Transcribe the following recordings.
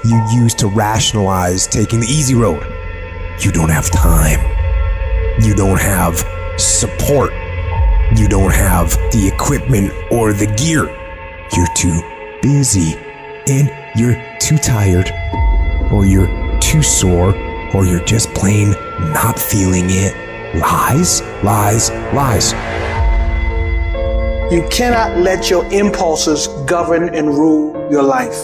you use to rationalize taking the easy road. You don't have time. You don't have support. You don't have the equipment or the gear. You're too busy, and you're too tired, or you're too sore, or you're just plain not feeling it. Lies, lies, lies. You cannot let your impulses govern and rule your life.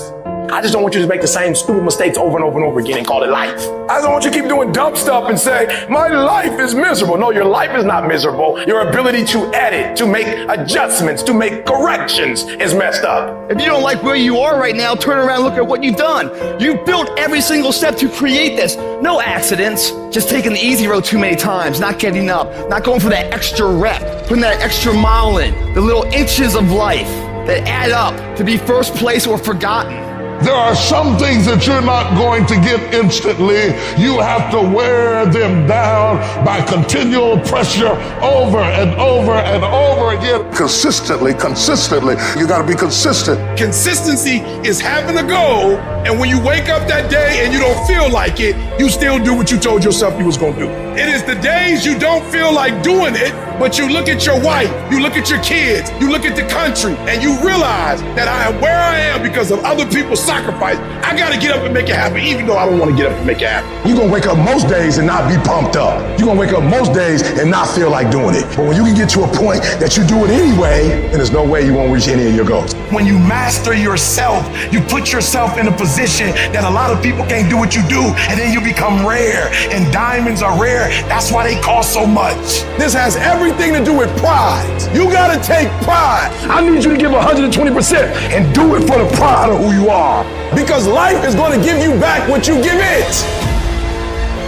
I just don't want you to make the same stupid mistakes over and over and over again and call it life. I just don't want you to keep doing dumb stuff and say, my life is miserable. No, your life is not miserable. Your ability to edit, to make adjustments, to make corrections is messed up. If you don't like where you are right now, turn around and look at what you've done. You've built every single step to create this. No accidents, just taking the easy road too many times, not getting up, not going for that extra rep, putting that extra mile in, the little inches of life that add up to be first place or forgotten. There are some things that you're not going to get instantly. You have to wear them down by continual pressure over and over and over again. Consistently. You gotta be consistent. Consistency is having a goal, and when you wake up that day and you don't feel like it, you still do what you told yourself you was gonna do. It is the days you don't feel like doing it, but you look at your wife, you look at your kids, you look at the country, and you realize that I am where I am because of other people's sacrifice. I gotta get up and make it happen, even though I don't want to get up and make it happen. You're gonna wake up most days and not be pumped up. You're gonna wake up most days and not feel like doing it. But when you can get to a point that you do it anyway, then there's no way you won't reach any of your goals. When you master yourself, you put yourself in a position that a lot of people can't do what you do, and then you become rare, and diamonds are rare. That's why they cost so much. This has everything to do with pride. You gotta take pride. I need you to give 120% and do it for the pride of who you are. Because life is gonna give you back what you give it.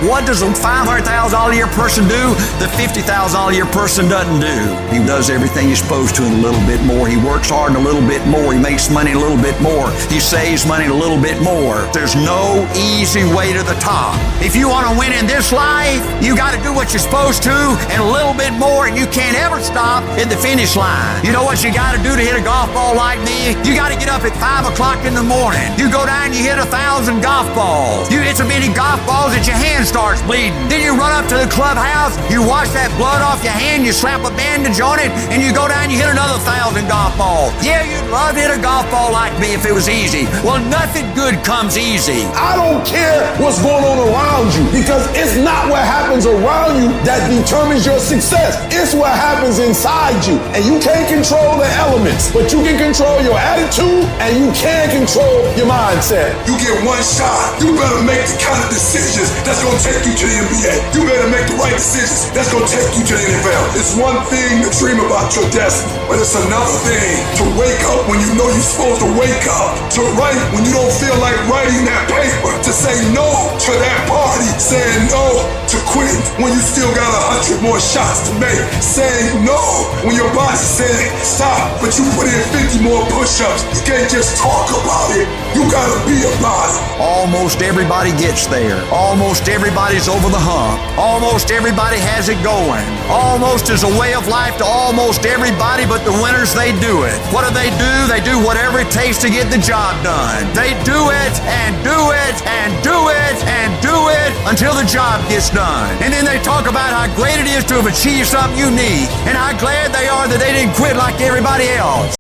What does a $500,000 a year person do that $50,000 a year person doesn't do? He does everything he's supposed to and a little bit more. He works hard and a little bit more. He makes money a little bit more. He saves money a little bit more. There's no easy way to the top. If you want to win in this life, you got to do what you're supposed to and a little bit more, and you can't ever stop at the finish line. You know what you got to do to hit a golf ball like me? You got to get up at 5 o'clock in the morning. You go down and you hit 1,000 golf balls. You hit so many golf balls that your hands starts bleeding. Then you run up to the clubhouse, you wash that blood off your hand, you slap a bandage on it, and you go down and you hit another 1,000 golf balls. Yeah, you'd love to hit a golf ball like me if it was easy. Well, nothing good comes easy. I don't care what's going on around you, because it's not what happens around you that determines your success. It's what happens inside you. And you can't control the elements, but you can control your attitude and you can control your mindset. You get one shot. You better make the kind of decisions that's going to take you to the NBA. You better make the right decisions that's going to take you to the NFL. It's one thing to dream about your destiny, but it's another thing to wake up when you know you're supposed to wake up, to write when you don't feel like writing that paper, to say no to that party, saying no to quit when you still got 100 more shots to make, saying no when your body said stop, but you put in 50 more push-ups. You can't just talk about it. You gotta be about it. Almost everybody gets there. Almost everybody's over the hump. Almost everybody has it going. Almost is a way of life to almost everybody, but the winners, they do it. What do? They do whatever it takes to get the job done. They do it and do it and do it and do it until the job gets done. And then they talk about how great it is to have achieved something unique and how glad they are that they didn't quit like everybody else.